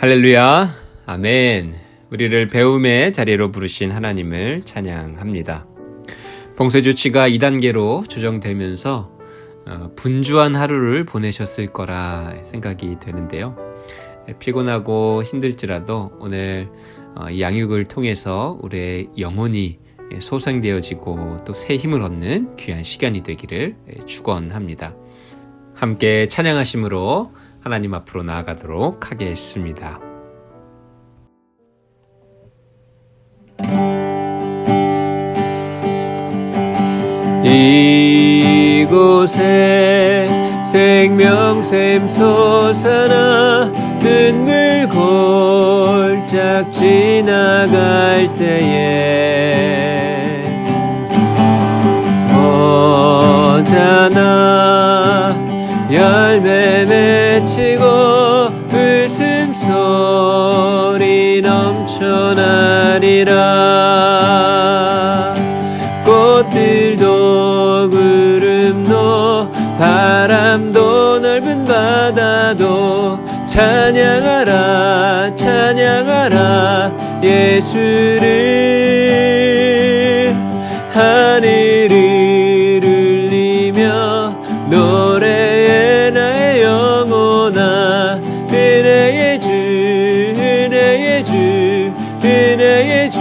할렐루야, 아멘. 우리를 배움의 자리로 부르신 하나님을 찬양합니다. 봉쇄 조치가 2단계로 조정되면서 분주한 하루를 보내셨을 거라 생각이 되는데요. 피곤하고 힘들지라도 오늘 이 양육을 통해서 우리의 영혼이 소생되어지고 또 새 힘을 얻는 귀한 시간이 되기를 축원합니다. 함께 찬양하심으로 하나님 앞으로 나아가도록 하겠습니다. 이곳에 생명샘 솟아나 눈물 골짝 지나갈 때에 오자나 열매 맺히고 웃음소리 넘쳐나리라. 꽃들도 구름도 바람도 넓은 바다도 찬양하라 찬양하라 예수를. 하늘을 울리며 노래해 나의 영혼아. 은혜의 주 은혜의 주 은혜의 주.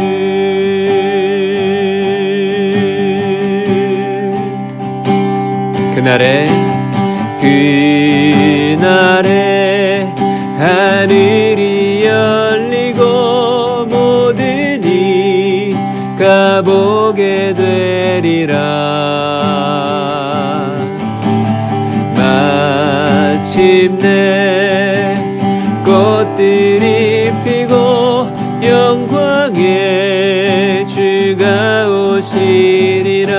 그날에 하늘이 열리고 모든 이가 보게 되리라. 마침내 꽃들이 피고 영광의 주가 오시리라.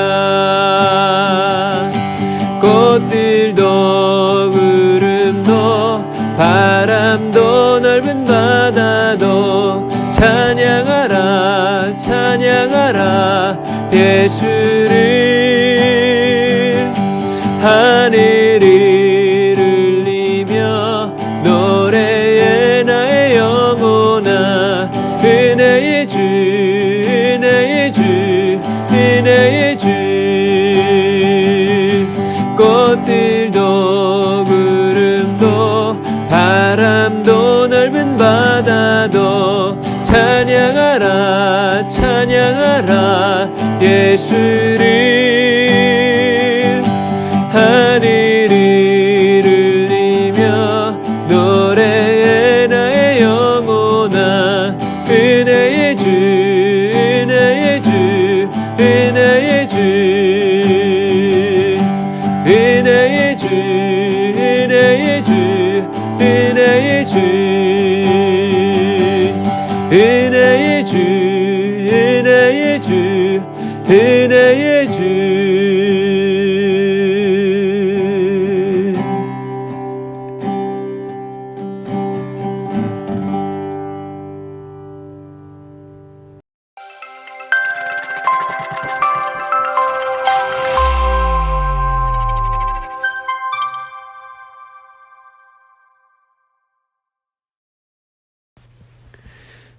꽃들도 구름도 바람도 넓은 바다도 찬양하라 찬양하라 예수를. 하늘을 울리며 노래해 나의 영혼아. 은혜의 주 은혜의 주 은혜의 주. 꽃들도 구름도 바람도 넓은 바다도 찬양하라 찬양하라 예수를. 하늘을 울리며 노래해 나의 영혼아. 은혜의 주 은혜의 주 은혜의 주 은혜의 주 은혜의 주 은혜의 주 은혜의 주 은혜의 주 은혜의 주.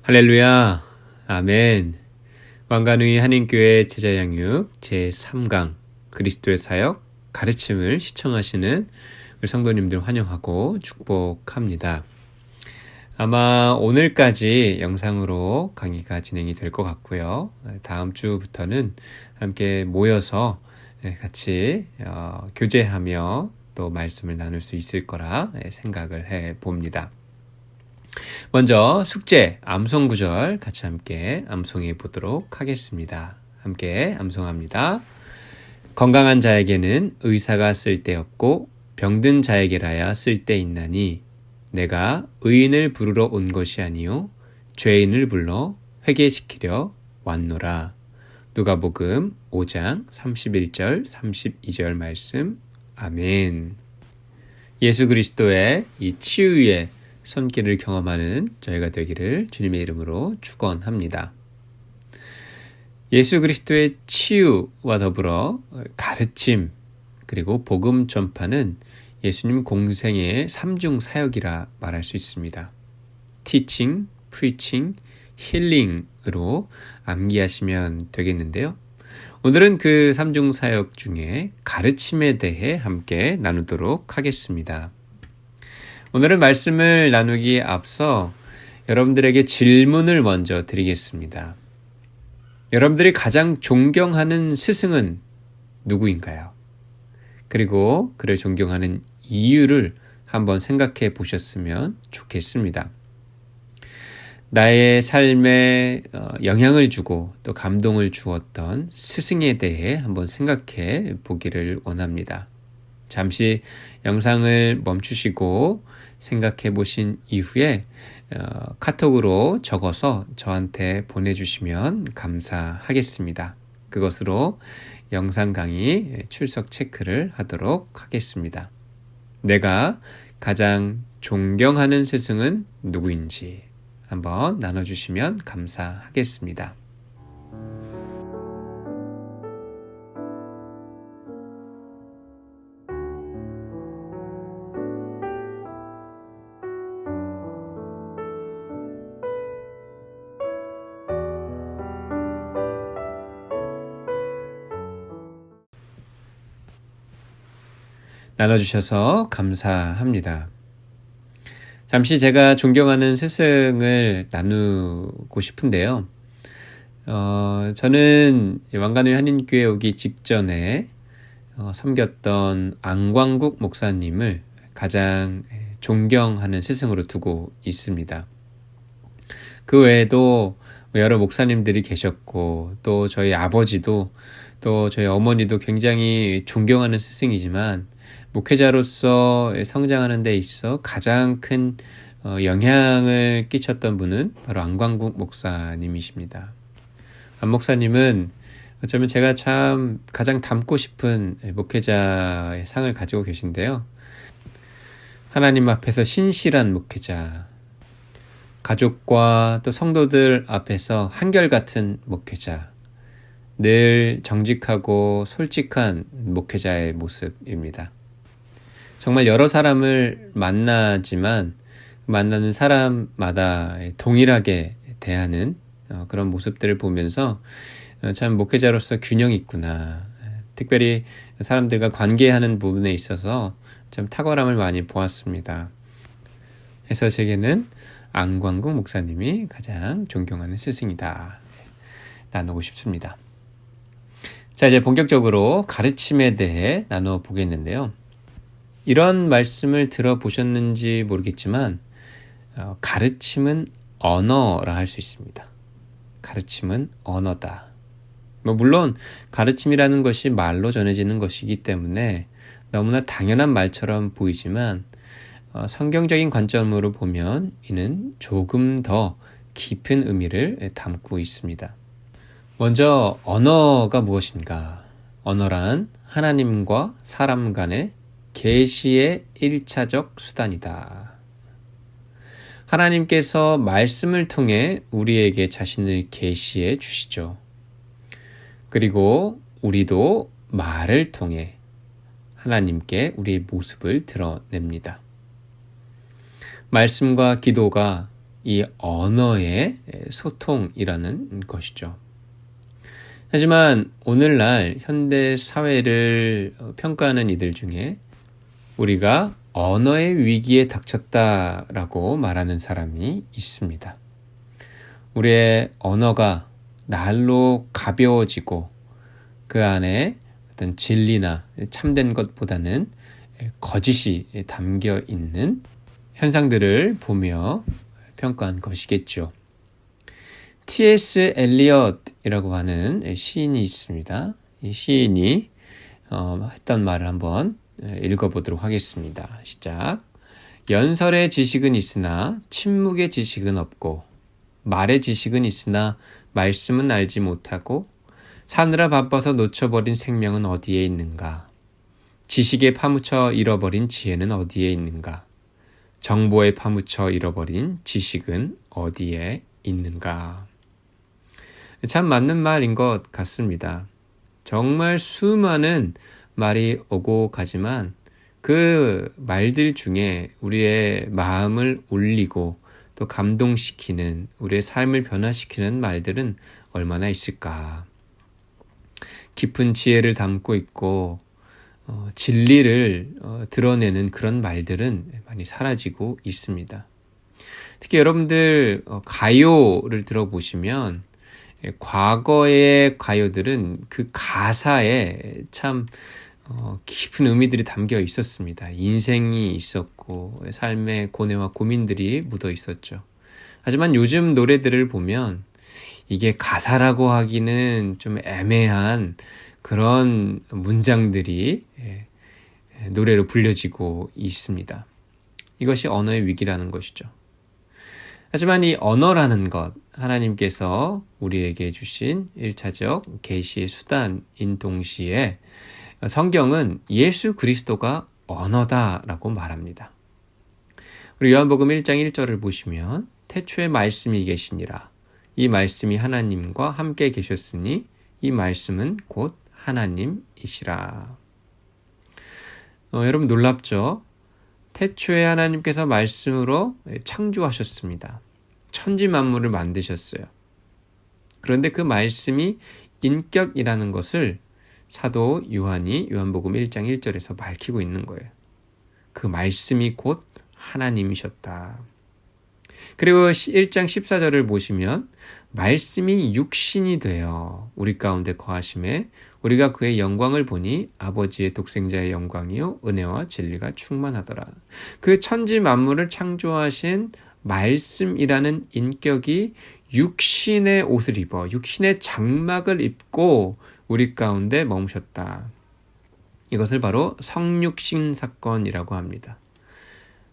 할렐루야, 아멘. 왕관의 한인교회 제자양육 제3강 그리스도의 사역 가르침을 시청하시는 우리 성도님들 환영하고 축복합니다. 아마 오늘까지 영상으로 강의가 진행이 될 것 같고요. 다음 주부터는 함께 모여서 같이 교제하며 또 말씀을 나눌 수 있을 거라 생각을 해봅니다. 먼저 숙제 암송 구절 같이 함께 암송해 보도록 하겠습니다. 함께 암송합니다. 건강한 자에게는 의사가 쓸데없고 병든 자에게라야 쓸데있나니 내가 의인을 부르러 온 것이 아니요 죄인을 불러 회개시키려 왔노라. 누가복음 5장 31절 32절 말씀. 아멘. 예수 그리스도의 이 치유의 손길을 경험하는 저희가 되기를 주님의 이름으로 축원합니다. 예수 그리스도의 치유와 더불어 가르침 그리고 복음 전파는 예수님 공생의 3중 사역이라 말할 수 있습니다. teaching, preaching, healing으로 암기하시면 되겠는데요. 오늘은 그 3중 사역 중에 가르침에 대해 함께 나누도록 하겠습니다. 오늘은 말씀을 나누기에 앞서 여러분들에게 질문을 먼저 드리겠습니다. 여러분들이 가장 존경하는 스승은 누구인가요? 그리고 그를 존경하는 이유를 한번 생각해 보셨으면 좋겠습니다. 나의 삶에 영향을 주고 또 감동을 주었던 스승에 대해 한번 생각해 보기를 원합니다. 잠시 영상을 멈추시고 생각해 보신 이후에 카톡으로 적어서 저한테 보내주시면 감사하겠습니다. 그것으로 영상 강의 출석 체크를 하도록 하겠습니다. 내가 가장 존경하는 스승은 누구인지 한번 나눠주시면 감사하겠습니다. 나눠주셔서 감사합니다. 잠시 제가 존경하는 스승을 나누고 싶은데요. 저는 왕관의 한인교회 오기 직전에 섬겼던 안광국 목사님을 가장 존경하는 스승으로 두고 있습니다. 그 외에도 여러 목사님들이 계셨고 또 저희 아버지도 또 저희 어머니도 굉장히 존경하는 스승이지만 목회자로서 성장하는 데 있어 가장 큰 영향을 끼쳤던 분은 바로 안광국 목사님이십니다. 안 목사님은 어쩌면 제가 참 가장 닮고 싶은 목회자의 상을 가지고 계신데요. 하나님 앞에서 신실한 목회자, 가족과 또 성도들 앞에서 한결같은 목회자, 늘 정직하고 솔직한 목회자의 모습입니다. 정말 여러 사람을 만나지만 만나는 사람마다 동일하게 대하는 그런 모습들을 보면서 참 목회자로서 균형이 있구나. 특별히 사람들과 관계하는 부분에 있어서 참 탁월함을 많이 보았습니다. 그래서 제게는 안광국 목사님이 가장 존경하는 스승이다. 나누고 싶습니다. 자, 이제 본격적으로 가르침에 대해 나눠 보겠는데요. 이런 말씀을 들어보셨는지 모르겠지만 가르침은 언어라 할 수 있습니다. 가르침은 언어다. 물론 가르침이라는 것이 말로 전해지는 것이기 때문에 너무나 당연한 말처럼 보이지만 성경적인 관점으로 보면 이는 조금 더 깊은 의미를 담고 있습니다. 먼저 언어가 무엇인가? 언어란 하나님과 사람 간의 계시의 1차적 수단이다. 하나님께서 말씀을 통해 우리에게 자신을 계시해 주시죠. 그리고 우리도 말을 통해 하나님께 우리의 모습을 드러냅니다. 말씀과 기도가 이 언어의 소통이라는 것이죠. 하지만 오늘날 현대 사회를 평가하는 이들 중에 우리가 언어의 위기에 닥쳤다라고 말하는 사람이 있습니다. 우리의 언어가 날로 가벼워지고 그 안에 어떤 진리나 참된 것보다는 거짓이 담겨 있는 현상들을 보며 평가한 것이겠죠. T.S. 엘리엇이라고 하는 시인이 있습니다. 이 시인이 했던 말을 한번 읽어보도록 하겠습니다. 시작. 연설의 지식은 있으나 침묵의 지식은 없고 말의 지식은 있으나 말씀은 알지 못하고 사느라 바빠서 놓쳐버린 생명은 어디에 있는가? 지식에 파묻혀 잃어버린 지혜는 어디에 있는가? 정보에 파묻혀 잃어버린 지식은 어디에 있는가? 참 맞는 말인 것 같습니다. 정말 수많은 말이 오고 가지만 그 말들 중에 우리의 마음을 울리고 또 감동시키는, 우리의 삶을 변화시키는 말들은 얼마나 있을까. 깊은 지혜를 담고 있고 진리를 드러내는 그런 말들은 많이 사라지고 있습니다. 특히 여러분들 가요를 들어보시면 과거의 가요들은 그 가사에 참 깊은 의미들이 담겨 있었습니다. 인생이 있었고 삶의 고뇌와 고민들이 묻어 있었죠. 하지만 요즘 노래들을 보면 이게 가사라고 하기는 좀 애매한 그런 문장들이 노래로 불려지고 있습니다. 이것이 언어의 위기라는 것이죠. 하지만 이 언어라는 것, 하나님께서 우리에게 주신 1차적 계시의 수단인 동시에 성경은 예수 그리스도가 언어다라고 말합니다. 우리 요한복음 1장 1절을 보시면 태초에 말씀이 계시니라. 이 말씀이 하나님과 함께 계셨으니 이 말씀은 곧 하나님이시라. 여러분 놀랍죠? 태초에 하나님께서 말씀으로 창조하셨습니다. 천지 만물을 만드셨어요. 그런데 그 말씀이 인격이라는 것을 사도 요한이 요한복음 1장 1절에서 밝히고 있는 거예요. 그 말씀이 곧 하나님이셨다. 그리고 1장 14절을 보시면 말씀이 육신이 되어 우리 가운데 거하심에 우리가 그의 영광을 보니 아버지의 독생자의 영광이요 은혜와 진리가 충만하더라. 그 천지 만물을 창조하신 말씀이라는 인격이 육신의 옷을 입어 육신의 장막을 입고 우리 가운데 머무셨다. 이것을 바로 성육신 사건이라고 합니다.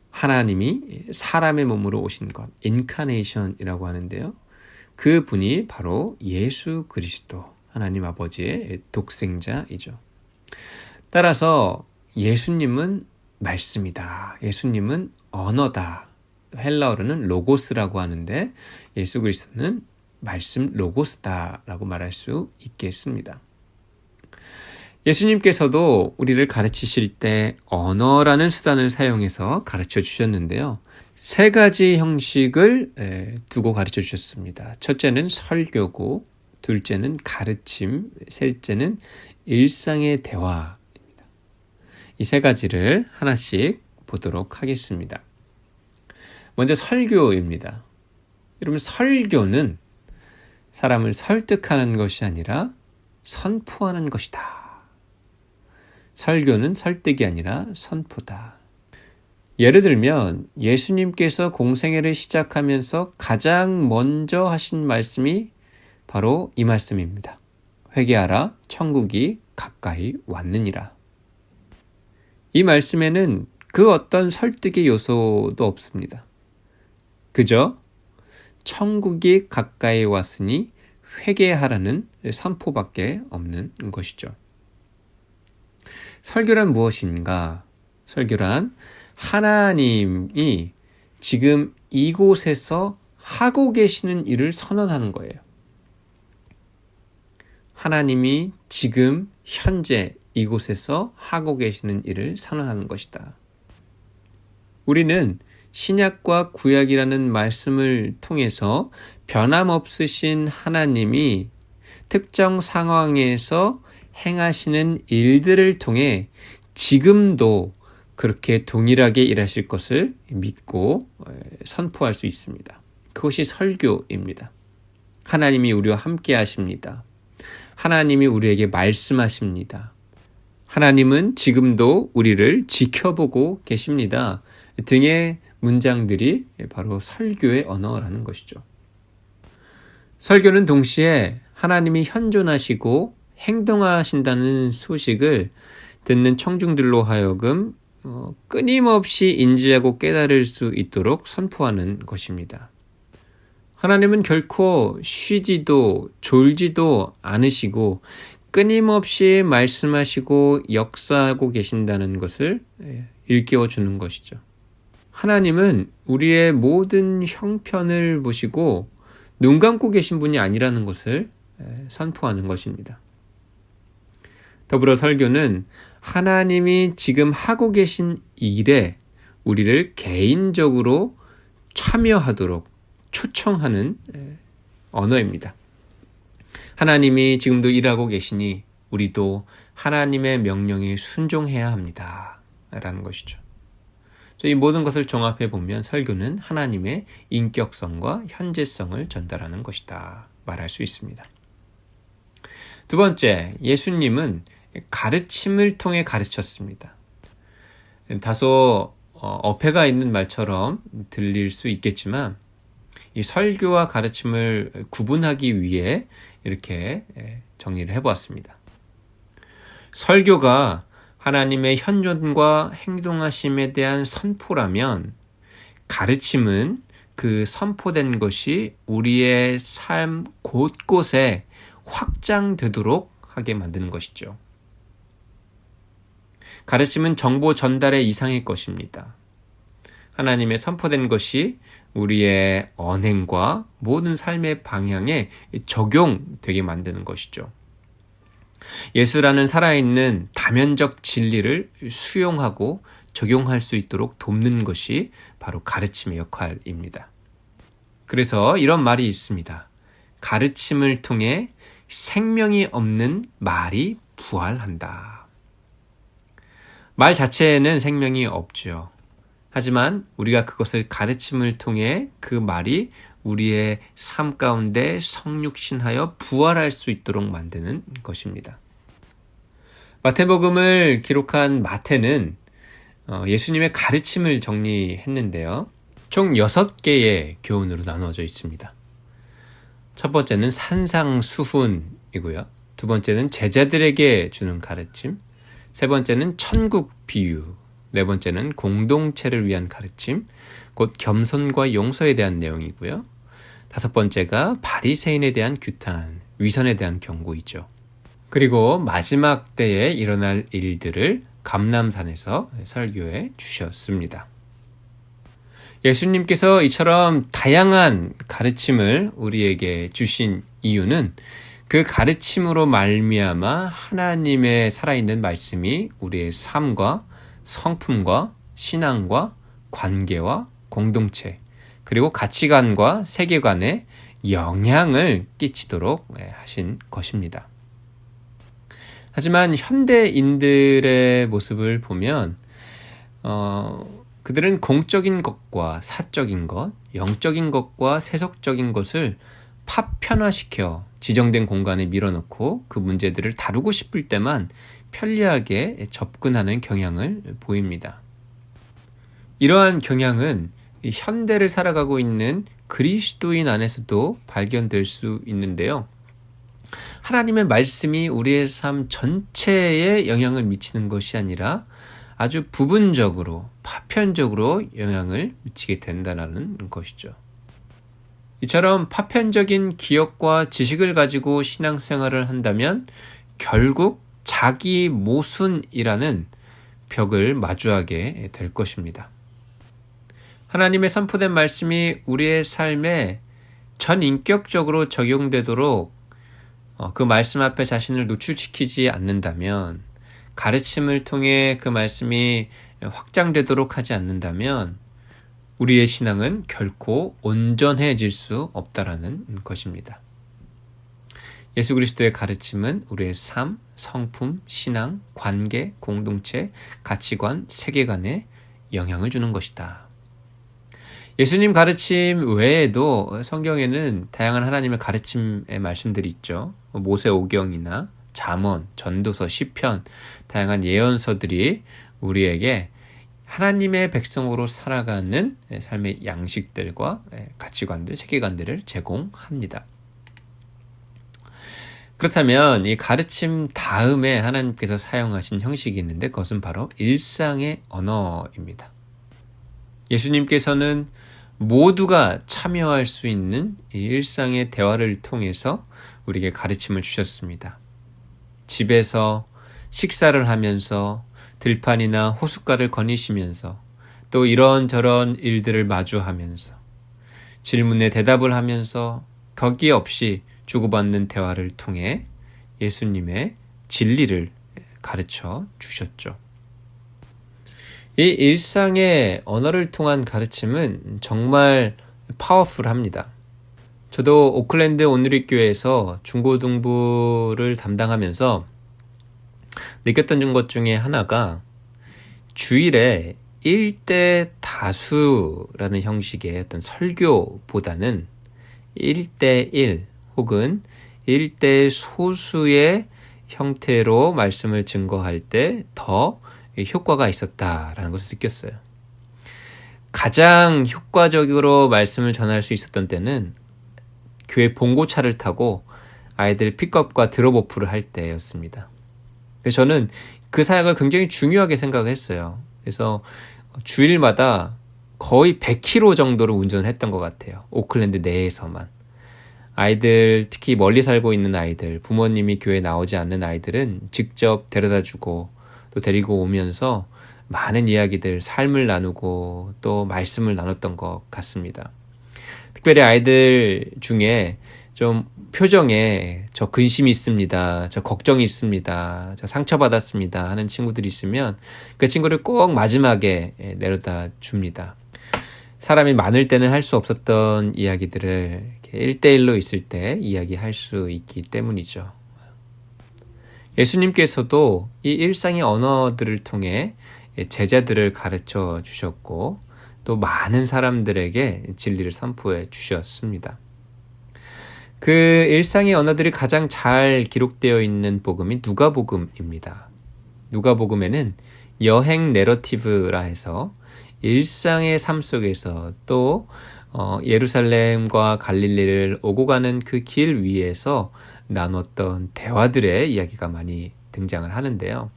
하나님이 사람의 몸으로 오신 것, 인카네이션이라고 하는데요. 그 분이 바로 예수 그리스도, 하나님 아버지의 독생자이죠. 따라서 예수님은 말씀이다. 예수님은 언어다. 헬라어로는 로고스라고 하는데 예수 그리스도는 말씀 로고스다라고 말할 수 있겠습니다. 예수님께서도 우리를 가르치실 때 언어라는 수단을 사용해서 가르쳐 주셨는데요. 세 가지 형식을 두고 가르쳐 주셨습니다. 첫째는 설교고, 둘째는 가르침, 셋째는 일상의 대화입니다. 이 세 가지를 하나씩 보도록 하겠습니다. 먼저 설교입니다. 여러분, 설교는 사람을 설득하는 것이 아니라 선포하는 것이다. 설교는 설득이 아니라 선포다. 예를 들면 예수님께서 공생애를 시작하면서 가장 먼저 하신 말씀이 바로 이 말씀입니다. 회개하라, 천국이 가까이 왔느니라. 이 말씀에는 그 어떤 설득의 요소도 없습니다. 그저 천국이 가까이 왔으니 회개하라는 선포밖에 없는 것이죠. 설교란 무엇인가? 설교란 하나님이 지금 이곳에서 하고 계시는 일을 선언하는 거예요. 하나님이 지금 현재 이곳에서 하고 계시는 일을 선언하는 것이다. 우리는 신약과 구약이라는 말씀을 통해서 변함없으신 하나님이 특정 상황에서 행하시는 일들을 통해 지금도 그렇게 동일하게 일하실 것을 믿고 선포할 수 있습니다. 그것이 설교입니다. 하나님이 우리와 함께 하십니다. 하나님이 우리에게 말씀하십니다. 하나님은 지금도 우리를 지켜보고 계십니다. 등의 문장들이 바로 설교의 언어라는 것이죠. 설교는 동시에 하나님이 현존하시고 행동하신다는 소식을 듣는 청중들로 하여금 끊임없이 인지하고 깨달을 수 있도록 선포하는 것입니다. 하나님은 결코 쉬지도 졸지도 않으시고 끊임없이 말씀하시고 역사하고 계신다는 것을 일깨워 주는 것이죠. 하나님은 우리의 모든 형편을 보시고 눈 감고 계신 분이 아니라는 것을 선포하는 것입니다. 더불어 설교는 하나님이 지금 하고 계신 일에 우리를 개인적으로 참여하도록 초청하는 언어입니다. 하나님이 지금도 일하고 계시니 우리도 하나님의 명령에 순종해야 합니다. 라는 것이죠. 이 모든 것을 종합해 보면 설교는 하나님의 인격성과 현재성을 전달하는 것이다 말할 수 있습니다. 두 번째, 예수님은 가르침을 통해 가르쳤습니다. 다소 어폐가 있는 말처럼 들릴 수 있겠지만 이 설교와 가르침을 구분하기 위해 이렇게 정리를 해보았습니다. 설교가 하나님의 현존과 행동하심에 대한 선포라면 가르침은 그 선포된 것이 우리의 삶 곳곳에 확장되도록 하게 만드는 것이죠. 가르침은 정보 전달의 이상의 것입니다. 하나님의 선포된 것이 우리의 언행과 모든 삶의 방향에 적용되게 만드는 것이죠. 예수라는 살아있는 다면적 진리를 수용하고 적용할 수 있도록 돕는 것이 바로 가르침의 역할입니다. 그래서 이런 말이 있습니다. 가르침을 통해 생명이 없는 말이 부활한다. 말 자체에는 생명이 없죠. 하지만 우리가 그것을 가르침을 통해 그 말이 우리의 삶 가운데 성육신하여 부활할 수 있도록 만드는 것입니다. 마태복음을 기록한 마태는 예수님의 가르침을 정리했는데요. 총 6개의 교훈으로 나누어져 있습니다. 첫 번째는 산상수훈이고요. 두 번째는 제자들에게 주는 가르침, 세 번째는 천국 비유, 네 번째는 공동체를 위한 가르침, 곧 겸손과 용서에 대한 내용이고요. 다섯 번째가 바리새인에 대한 규탄, 위선에 대한 경고이죠. 그리고 마지막 때에 일어날 일들을 감람산에서 설교해 주셨습니다. 예수님께서 이처럼 다양한 가르침을 우리에게 주신 이유는 그 가르침으로 말미암아 하나님의 살아있는 말씀이 우리의 삶과 성품과 신앙과 관계와 공동체 그리고 가치관과 세계관에 영향을 끼치도록 하신 것입니다. 하지만 현대인들의 모습을 보면 그들은 공적인 것과 사적인 것, 영적인 것과 세속적인 것을 파편화시켜 지정된 공간에 밀어넣고 그 문제들을 다루고 싶을 때만 편리하게 접근하는 경향을 보입니다. 이러한 경향은 현대를 살아가고 있는 그리스도인 안에서도 발견될 수 있는데요. 하나님의 말씀이 우리의 삶 전체에 영향을 미치는 것이 아니라 아주 부분적으로, 파편적으로 영향을 미치게 된다는 것이죠. 이처럼 파편적인 기억과 지식을 가지고 신앙생활을 한다면 결국 자기 모순이라는 벽을 마주하게 될 것입니다. 하나님의 선포된 말씀이 우리의 삶에 전인격적으로 적용되도록 그 말씀 앞에 자신을 노출시키지 않는다면, 가르침을 통해 그 말씀이 확장되도록 하지 않는다면 우리의 신앙은 결코 온전해질 수 없다라는 것입니다. 예수 그리스도의 가르침은 우리의 삶, 성품, 신앙, 관계, 공동체, 가치관, 세계관에 영향을 주는 것이다. 예수님 가르침 외에도 성경에는 다양한 하나님의 가르침의 말씀들이 있죠. 모세오경이나 잠언, 전도서, 시편, 다양한 예언서들이 우리에게 하나님의 백성으로 살아가는 삶의 양식들과 가치관들, 세계관들을 제공합니다. 그렇다면 이 가르침 다음에 하나님께서 사용하신 형식이 있는데 그것은 바로 일상의 언어입니다. 예수님께서는 모두가 참여할 수 있는 이 일상의 대화를 통해서 우리에게 가르침을 주셨습니다. 집에서 식사를 하면서 들판이나 호숫가를 거니시면서 또 이런저런 일들을 마주하면서 질문에 대답을 하면서 거기 없이 주고받는 대화를 통해 예수님의 진리를 가르쳐 주셨죠. 이 일상의 언어를 통한 가르침은 정말 파워풀합니다. 저도 오클랜드 온누리교회에서 중고등부를 담당하면서 느꼈던 것 중에 하나가 주일에 1대 다수라는 형식의 어떤 설교보다는 1대1 혹은 1대 소수의 형태로 말씀을 증거할 때 더 효과가 있었다라는 것을 느꼈어요. 가장 효과적으로 말씀을 전할 수 있었던 때는 교회 봉고차를 타고 아이들 픽업과 드롭오프를 할 때였습니다. 그래서 저는 그 사역을 굉장히 중요하게 생각했어요. 그래서 주일마다 거의 100km 정도를 운전을 했던 것 같아요. 오클랜드 내에서만. 아이들, 특히 멀리 살고 있는 아이들, 부모님이 교회에 나오지 않는 아이들은 직접 데려다주고 또 데리고 오면서 많은 이야기들, 삶을 나누고 또 말씀을 나눴던 것 같습니다. 특별히 아이들 중에 좀 표정에 저 근심이 있습니다, 저 걱정이 있습니다, 저 상처받았습니다 하는 친구들이 있으면 그 친구를 꼭 마지막에 내려다 줍니다. 사람이 많을 때는 할 수 없었던 이야기들을 1대1로 있을 때 이야기할 수 있기 때문이죠. 예수님께서도 이 일상의 언어들을 통해 제자들을 가르쳐 주셨고 또 많은 사람들에게 진리를 선포해 주셨습니다. 그 일상의 언어들이 가장 잘 기록되어 있는 복음이 누가복음입니다. 누가복음에는 여행 내러티브라 해서 일상의 삶 속에서 또 예루살렘과 갈릴리를 오고 가는 그 길 위에서 나눴던 대화들의 이야기가 많이 등장을 하는데요.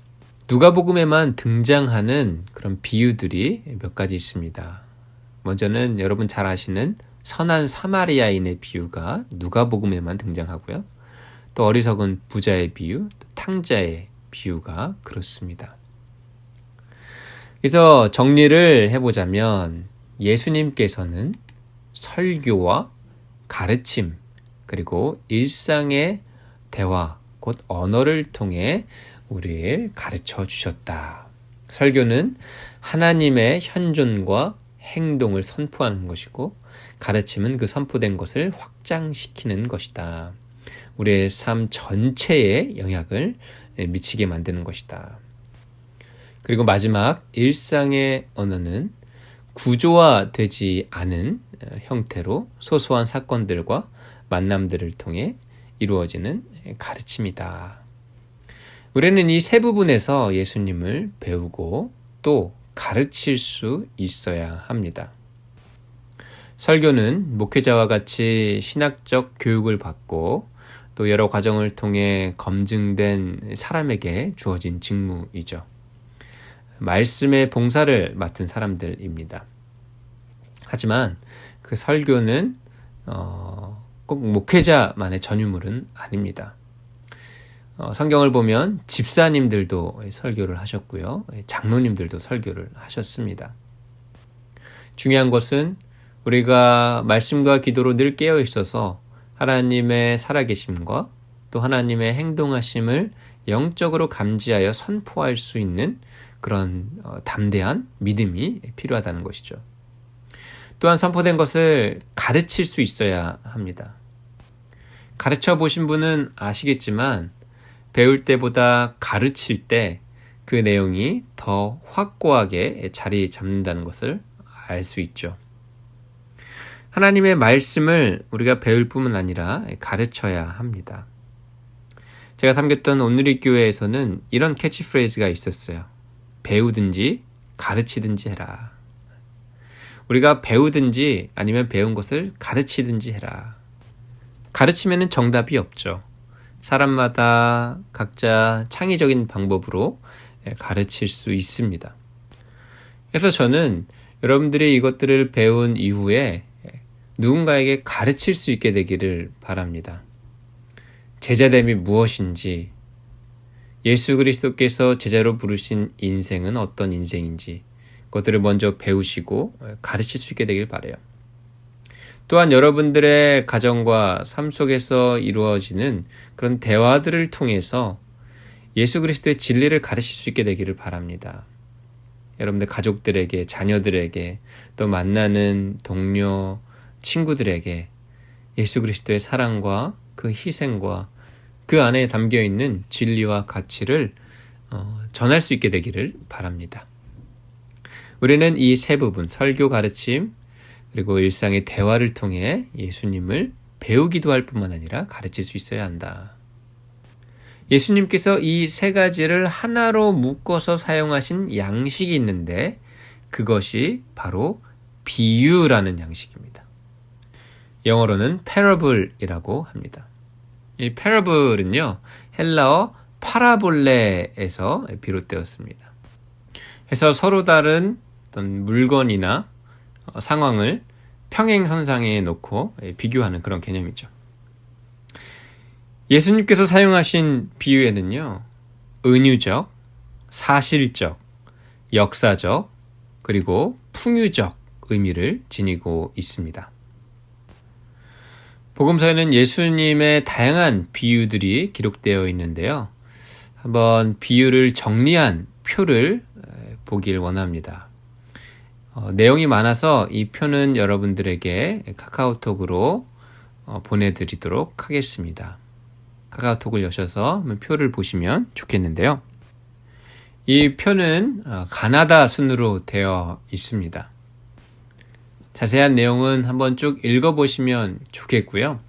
누가복음에만 등장하는 그런 비유들이 몇 가지 있습니다. 먼저는 여러분 잘 아시는 선한 사마리아인의 비유가 누가복음에만 등장하고요. 또 어리석은 부자의 비유, 탕자의 비유가 그렇습니다. 그래서 정리를 해보자면 예수님께서는 설교와 가르침 그리고 일상의 대화, 곧 언어를 통해 우리를 가르쳐 주셨다. 설교는 하나님의 현존과 행동을 선포하는 것이고 가르침은 그 선포된 것을 확장시키는 것이다. 우리의 삶 전체에 영향을 미치게 만드는 것이다. 그리고 마지막 일상의 언어는 구조화되지 않은 형태로 소소한 사건들과 만남들을 통해 이루어지는 가르침이다. 우리는 이 세 부분에서 예수님을 배우고 또 가르칠 수 있어야 합니다. 설교는 목회자와 같이 신학적 교육을 받고 또 여러 과정을 통해 검증된 사람에게 주어진 직무이죠. 말씀의 봉사를 맡은 사람들입니다. 하지만 그 설교는 꼭 목회자만의 전유물은 아닙니다. 성경을 보면 집사님들도 설교를 하셨고요. 장로님들도 설교를 하셨습니다. 중요한 것은 우리가 말씀과 기도로 늘 깨어 있어서 하나님의 살아계심과 또 하나님의 행동하심을 영적으로 감지하여 선포할 수 있는 그런 담대한 믿음이 필요하다는 것이죠. 또한 선포된 것을 가르칠 수 있어야 합니다. 가르쳐 보신 분은 아시겠지만 배울 때보다 가르칠 때 그 내용이 더 확고하게 자리 잡는다는 것을 알 수 있죠. 하나님의 말씀을 우리가 배울 뿐만 아니라 가르쳐야 합니다. 제가 섬겼던 온누리교회에서는 이런 캐치프레이즈가 있었어요. 배우든지 가르치든지 해라. 우리가 배우든지 아니면 배운 것을 가르치든지 해라. 가르치면은 정답이 없죠. 사람마다 각자 창의적인 방법으로 가르칠 수 있습니다. 그래서 저는 여러분들이 이것들을 배운 이후에 누군가에게 가르칠 수 있게 되기를 바랍니다. 제자됨이 무엇인지, 예수 그리스도께서 제자로 부르신 인생은 어떤 인생인지 그것들을 먼저 배우시고 가르칠 수 있게 되길 바라요. 또한 여러분들의 가정과 삶 속에서 이루어지는 그런 대화들을 통해서 예수 그리스도의 진리를 가르칠 수 있게 되기를 바랍니다. 여러분들 가족들에게, 자녀들에게, 또 만나는 동료, 친구들에게 예수 그리스도의 사랑과 그 희생과 그 안에 담겨있는 진리와 가치를 전할 수 있게 되기를 바랍니다. 우리는 이 세 부분, 설교 가르침, 그리고 일상의 대화를 통해 예수님을 배우기도 할 뿐만 아니라 가르칠 수 있어야 한다. 예수님께서 이 세 가지를 하나로 묶어서 사용하신 양식이 있는데 그것이 바로 비유라는 양식입니다. 영어로는 parable이라고 합니다. 이 parable은요, 헬라어 파라볼레에서 비롯되었습니다. 그래서 서로 다른 어떤 물건이나 상황을 평행선상에 놓고 비교하는 그런 개념이죠. 예수님께서 사용하신 비유에는요, 은유적, 사실적, 역사적, 그리고 풍유적 의미를 지니고 있습니다. 복음서에는 예수님의 다양한 비유들이 기록되어 있는데요. 한번 비유를 정리한 표를 보길 원합니다. 내용이 많아서 이 표는 여러분들에게 카카오톡으로 보내드리도록 하겠습니다. 카카오톡을 여셔서 표를 보시면 좋겠는데요. 이 표는 가나다 순으로 되어 있습니다. 자세한 내용은 한번 쭉 읽어보시면 좋겠고요.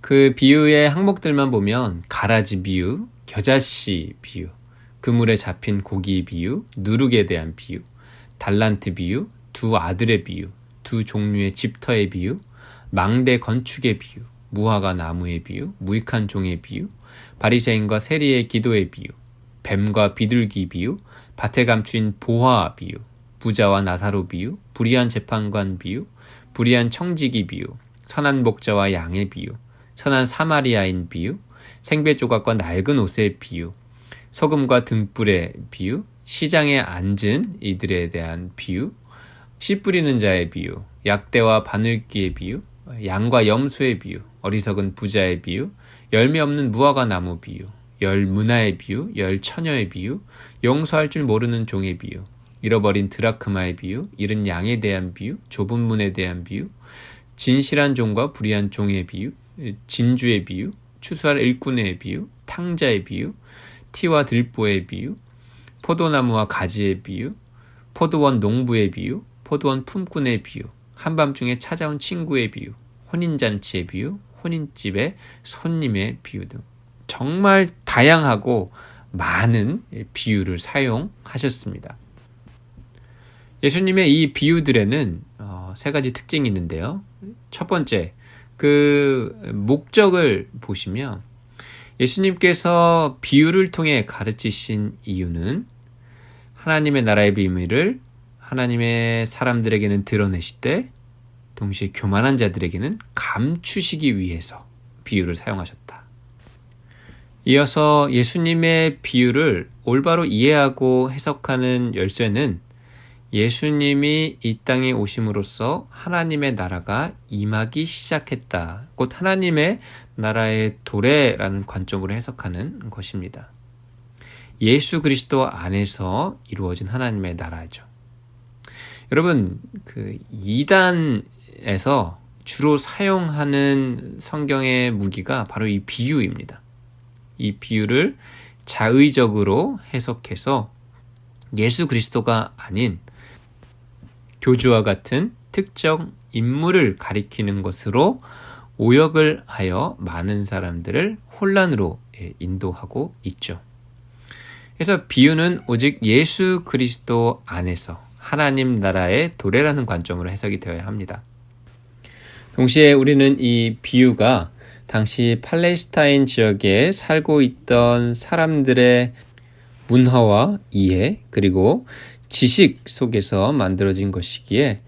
그 비유의 항목들만 보면 가라지 비유, 겨자씨 비유, 그물에 잡힌 고기 비유, 누룩에 대한 비유, 달란트 비유, 두 아들의 비유, 두 종류의 집터의 비유, 망대 건축의 비유, 무화과 나무의 비유, 무익한 종의 비유, 바리새인과 세리의 기도의 비유, 뱀과 비둘기 비유, 밭에 감추인 보화 비유, 부자와 나사로 비유, 불의한 재판관 비유, 불의한 청지기 비유, 선한 목자와 양의 비유, 선한 사마리아인 비유, 생배 조각과 낡은 옷의 비유, 소금과 등불의 비유, 시장에 앉은 이들에 대한 비유, 씨 뿌리는 자의 비유, 약대와 바늘기의 비유, 양과 염소의 비유, 어리석은 부자의 비유, 열매 없는 무화과 나무 비유, 열 문화의 비유, 열 처녀의 비유, 용서할 줄 모르는 종의 비유, 잃어버린 드라크마의 비유, 잃은 양에 대한 비유, 좁은 문에 대한 비유, 진실한 종과 불의한 종의 비유, 진주의 비유, 추수할 일꾼의 비유, 탕자의 비유, 티와 들보의 비유, 포도나무와 가지의 비유, 포도원 농부의 비유, 포도원 품꾼의 비유, 한밤중에 찾아온 친구의 비유, 혼인잔치의 비유, 혼인집의 손님의 비유 등 정말 다양하고 많은 비유를 사용하셨습니다. 예수님의 이 비유들에는 세 가지 특징이 있는데요. 첫 번째, 그 목적을 보시면 예수님께서 비유를 통해 가르치신 이유는 하나님의 나라의 비밀을 하나님의 사람들에게는 드러내시되 동시에 교만한 자들에게는 감추시기 위해서 비유를 사용하셨다. 이어서 예수님의 비유를 올바로 이해하고 해석하는 열쇠는 예수님이 이 땅에 오심으로써 하나님의 나라가 임하기 시작했다. 곧 하나님의 나라의 도래라는 관점으로 해석하는 것입니다. 예수 그리스도 안에서 이루어진 하나님의 나라죠. 여러분, 그 2단에서 주로 사용하는 성경의 무기가 바로 이 비유입니다. 이 비유를 자의적으로 해석해서 예수 그리스도가 아닌 교주와 같은 특정 인물을 가리키는 것으로 오역을 하여 많은 사람들을 혼란으로 인도하고 있죠. 그래서 비유는 오직 예수 그리스도 안에서 하나님 나라의 도래라는 관점으로 해석이 되어야 합니다. 동시에 우리는 이 비유가 당시 팔레스타인 지역에 살고 있던 사람들의 문화와 이해 그리고 지식 속에서 만들어진 것이기에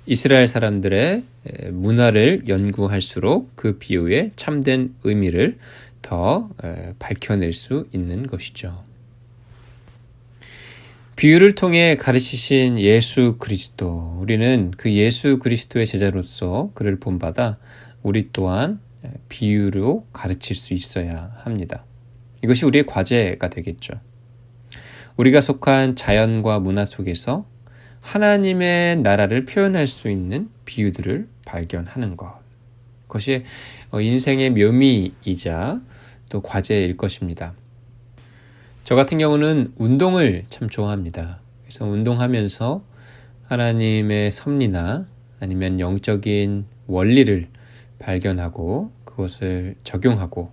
이스라엘 사람들의 문화를 연구할수록 그 비유의 참된 의미를 더 밝혀낼 수 있는 것이죠. 비유를 통해 가르치신 예수 그리스도, 우리는 그 예수 그리스도의 제자로서 그를 본받아 우리 또한 비유로 가르칠 수 있어야 합니다. 이것이 우리의 과제가 되겠죠. 우리가 속한 자연과 문화 속에서 하나님의 나라를 표현할 수 있는 비유들을 발견하는 것. 그것이 인생의 묘미이자 또 과제일 것입니다. 저 같은 경우는 운동을 참 좋아합니다. 그래서 운동하면서 하나님의 섭리나 아니면 영적인 원리를 발견하고 그것을 적용하고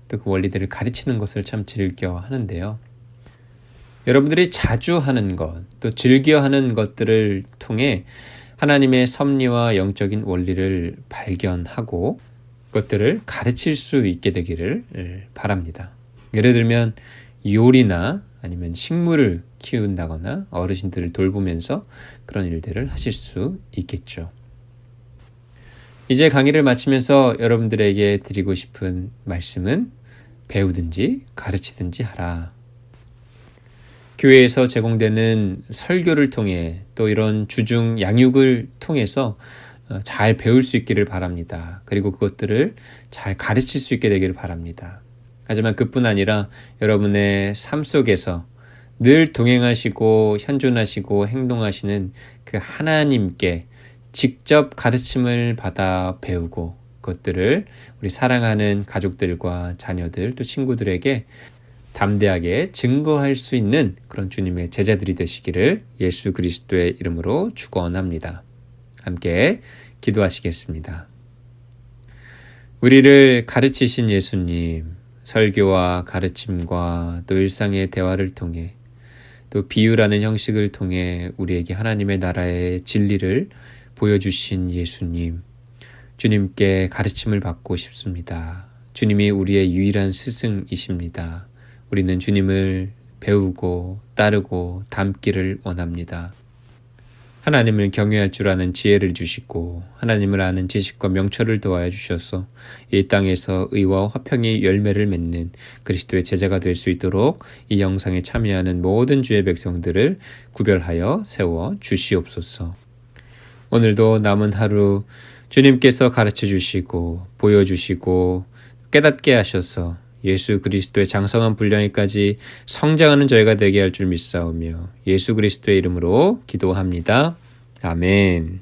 또 그 원리들을 가르치는 것을 참 즐겨 하는데요. 여러분들이 자주 하는 것, 또 즐겨 하는 것들을 통해 하나님의 섭리와 영적인 원리를 발견하고 그것들을 가르칠 수 있게 되기를 바랍니다. 예를 들면 요리나 아니면 식물을 키운다거나 어르신들을 돌보면서 그런 일들을 하실 수 있겠죠. 이제 강의를 마치면서 여러분들에게 드리고 싶은 말씀은 배우든지 가르치든지 하라. 교회에서 제공되는 설교를 통해 또 이런 주중 양육을 통해서 잘 배울 수 있기를 바랍니다. 그리고 그것들을 잘 가르칠 수 있게 되기를 바랍니다. 하지만 그뿐 아니라 여러분의 삶 속에서 늘 동행하시고 현존하시고 행동하시는 그 하나님께 직접 가르침을 받아 배우고 그것들을 우리 사랑하는 가족들과 자녀들 또 친구들에게 담대하게 증거할 수 있는 그런 주님의 제자들이 되시기를 예수 그리스도의 이름으로 축원합니다. 함께 기도하시겠습니다. 우리를 가르치신 예수님, 설교와 가르침과 또 일상의 대화를 통해 또 비유라는 형식을 통해 우리에게 하나님의 나라의 진리를 보여주신 예수님, 주님께 가르침을 받고 싶습니다. 주님이 우리의 유일한 스승이십니다. 우리는 주님을 배우고 따르고 닮기를 원합니다. 하나님을 경외할 줄 아는 지혜를 주시고 하나님을 아는 지식과 명철을 도와여 주셔서 이 땅에서 의와 화평의 열매를 맺는 그리스도의 제자가 될 수 있도록 이 영상에 참여하는 모든 주의 백성들을 구별하여 세워 주시옵소서. 오늘도 남은 하루 주님께서 가르쳐 주시고 보여주시고 깨닫게 하셔서 예수 그리스도의 장성한 분량에까지 성장하는 저희가 되게 할 줄 믿사오며 예수 그리스도의 이름으로 기도합니다. 아멘.